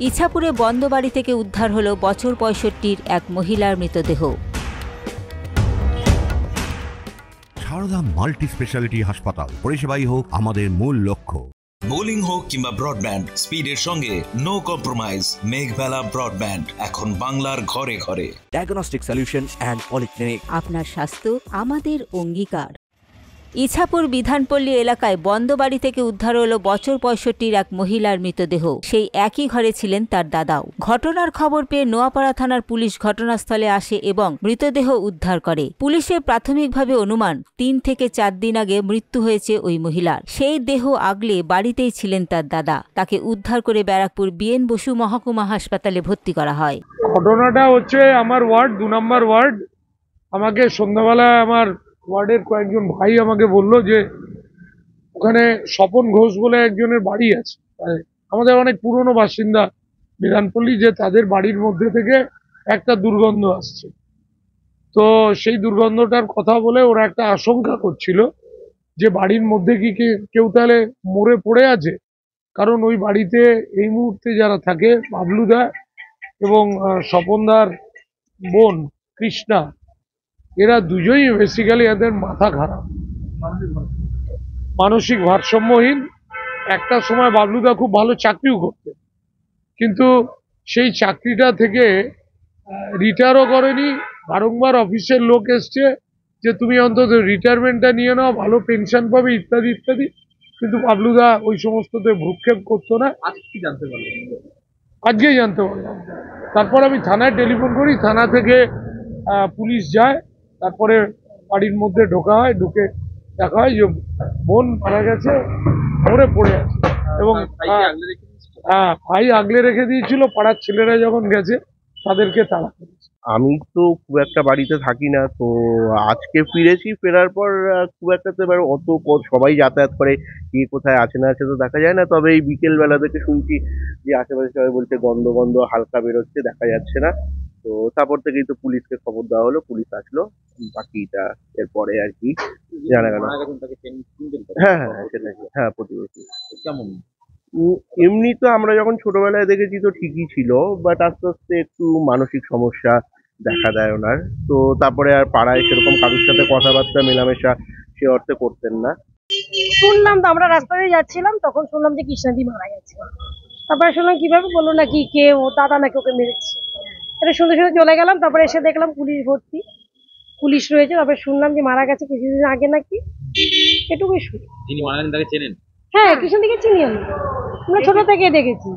ইছাপুরে বন্ধ বাড়ি থেকে উদ্ধার হল বছর ৬৫-র এক মহিলার মৃতদেহ। সারদা মাল্টি স্পেশালিটি হাসপাতাল, পরিষেবাই হোক আমাদের মূল লক্ষ্য। বোলিং হোক কিংবা ব্রডব্যান্ড, স্পিডের সঙ্গে নো কম্প্রোমাইজ। মেঘবেলা ব্রডব্যান্ড এখন বাংলার ঘরে ঘরে। Diagnostic solution and polyclinic. আপনার স্বাস্থ্য আমাদের অঙ্গীকার। ইছাপুর বিধানপল্লী এলাকায় বন্ধ বাড়ি থেকে উদ্ধার হল বছর ৬৫-র এক মহিলার মৃতদেহ। সেই একই ঘরে ছিলেন তার দাদাও। ঘটনার খবর পেয়ে নোয়াপাড়া থানার পুলিশ ঘটনাস্থলে আসে এবং মৃতদেহ উদ্ধার করে। পুলিশের প্রাথমিকভাবে অনুমান ৩ থেকে ৪ দিন আগে মৃত্যু হয়েছে ওই মহিলার। সেই দেহ আগলে বাড়িতেই ছিলেন তার দাদা। তাকে উদ্ধার করে ব্যারাকপুর বিএন বসু মহকুমা হাসপাতালে ভর্তি করা হয়। ঘটনাটা হচ্ছে আমার ওয়ার্ড ২ নম্বর ওয়ার্ড। আমাকে সন্ধ্যাবেলায় আমার ওয়ার্ডের কয়েকজন ভাই আমাকে বলল যে ওখানে স্বপন ঘোষ বলে একজনের বাড়ি আছে, আমাদের অনেক পুরনো বাসিন্দা বিধানপল্লী, যে তাদের বাড়ির মধ্যে থেকে একটা দুর্গন্ধ আসছে। তো সেই দুর্গন্ধটার কথা বলে ওরা একটা আশঙ্কা করছিল যে বাড়ির মধ্যে কি কেউ তাহলে মরে পড়ে আছে, কারণ ওই বাড়িতে এই মুহূর্তে যারা থাকে বাবলুদা এবং স্বপনদার বোন কৃষ্ণা, এরা দুজনই বেসিক্যালি এদের মাথা খারাপ, মানসিক ভারসাম্যহীন। একটা সময় বাবলুদা খুব ভালো চাকরিও করতেন, কিন্তু সেই চাকরিটা থেকে রিটায়ারও করেনি। বারংবার অফিসের লোক এসছে যে তুমি অন্তত রিটায়ারমেন্টটা নিয়ে নাও, ভালো পেনশন পাবে ইত্যাদি ইত্যাদি, কিন্তু বাবলুদা ওই সমস্ততে ভ্রুক্ষেপ করতো না। আজকেই জানতে পারলাম। তারপর আমি থানায় টেলিফোন করি, থানা থেকে পুলিশ যায়, তারপরে বাড়ির মধ্যে ঢোকা হয়, ঢুকে দেখা হয় যে বোন মারা গেছে, মরে পড়ে আছে। এবং ভাই আগলে রেখে দিয়েছিল, পাড়ার ছেলেরা যখন গেছে তাদেরকে তাড়া করেছে। আমি তো খুব একটা বাড়িতে থাকি না, তো আজকে ফিরেছি। ফেরার পর খুব একটা তো এবার অত সবাই যাতায়াত করে, কে কোথায় আছে না আছে তো দেখা যায় না। তবে এই বিকেল বেলা থেকে শুনছি যে আশেপাশে সবাই বলছে গন্ধ গন্ধ হালকা বেরোচ্ছে, দেখা যাচ্ছে না। তো তারপর থেকেই তো পুলিশকে খবর দেওয়া হলো, পুলিশ আসলো, বাকিটা এরপরে আর কি জানা গেল। হ্যাঁ হ্যাঁ সেটাই, হ্যাঁ প্রতিবেশী। কেমন এমনি তো আমরা যখন ছোটবেলায় দেখেছি তো ঠিকই ছিল, বাট আস্তে আস্তে একটু মানসিক সমস্যা দেখা দেয় ওনার। তো তারপরে আর পাড়ায় সেরকম কারোর সাথে কথাবার্তা মেলামেশা সে অর্থে করতেন না। শুনলাম তো, আমরা রাস্তায় যাচ্ছিলাম, তখন শুনলাম যে কৃষ্ণাদি মারা গেছে। তারপরে শুনলাম কিভাবে বললো নাকি কে ও দাদা নাকি ওকে মেরেছে। এটা শুনতে শুনতে চলে গেলাম, তারপরে এসে দেখলাম পুলিশ ভর্তি, পুলিশ রয়েছে। তারপরে শুনলাম যে মারা গেছে কিছুদিন আগে নাকি, এটুকুই শুনি। যিনি মারা গেছেন তাকে চেনেন? হ্যাঁ, কৃষ্ণাদিকে চিনি আমরা ছোট থেকে দেখেছি।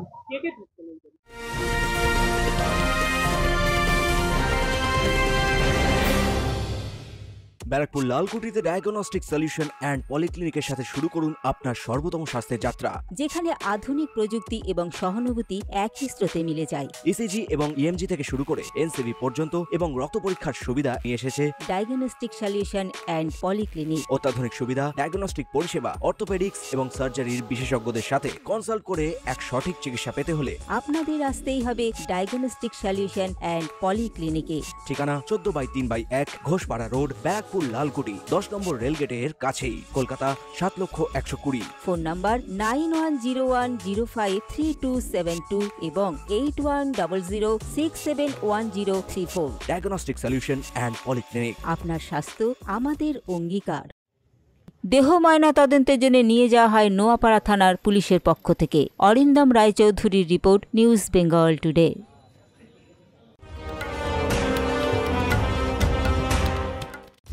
ব্যারাকপুর লালকুটিতে ডায়াগনস্টিক সলিউশন অ্যান্ড পলিক্লিনিকের সাথে শুরু করুন আপনার সর্বোত্তম স্বাস্থ্যের যাত্রা, যেখানে আধুনিক প্রযুক্তি এবং সহানুভূতি একই স্রোতে মিলে যায়। ইসিজি এবং ইএমজি থেকে শুরু করে এনসিবি পর্যন্ত এবং রক্ত পরীক্ষার সুবিধা নিয়ে এসেছে ডায়াগনস্টিক সলিউশন অ্যান্ড পলিক্লিনিক। অত্যাধুনিক সুবিধা, ডায়াগনস্টিক পরিষেবা, অর্থোপেডিক্স এবং সার্জারির বিশেষজ্ঞদের সাথে কনসাল্ট করে এক সঠিক চিকিৎসা পেতে হলে আপনাদের আসতেই হবে ডায়াগনস্টিক সলিউশন অ্যান্ড পলিক্লিনিকে। ঠিকানা 14/3/1 ঘোষপাড়া রোড, ব্যারাকপুর লালকুটি, 10 নম্বর রেলগেটের কাছেই, কলকাতা 7,120,000। ফোন নাম্বার 9101053272 এবং 8100671034। Diagnostic solution and polyclinic. আপনার স্বাস্থ্য আমাদের অঙ্গীকার। দেহ ময়না তদন্তের জন্য নিয়ে যাওয়া হয় নোয়াপাড়া থানার পুলিশের পক্ষ থেকে। অরিন্দম রায়চৌধুরীর রিপোর্ট, নিউজ বেঙ্গল টুডে।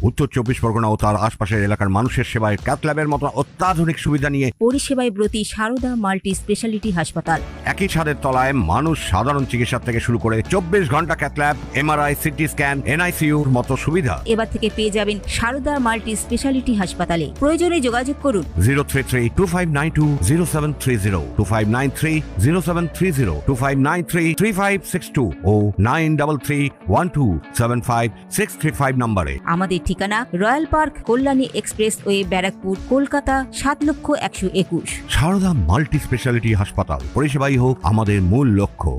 উত্তর ২৪ পরগনা ও তার আশপাশের এলাকার মানুষের সেবায় ক্যাথ ল্যাবের মতো অত্যাধুনিক সুবিধা নিয়ে পরিষেবায় ব্রতী সারদা মাল্টি স্পেশালিটি হাসপাতাল। একই ছাদের তলায় মানুষ সাধারণ চিকিৎসা থেকে শুরু করে ২৪ ঘন্টা cath lab, MRI, CT scan, এনআইসিইউর মতো সুবিধা এবার থেকে পেয়ে যাবেন সারদা মাল্টি স্পেশালিটি হাসপাতালে। প্রয়োজনে যোগাযোগ করুন 033-2592-0730, 2593-0730, 2593-3562 ও 9331275635 নম্বরে। আমাদের ঠিকানা royal park, Kalyani express way, Barrackpore, Kolkata 7,121,000। Sarada multi speciality হাসপাতাল, পরিষেবাই হোক আমাদের মূল লক্ষ্য।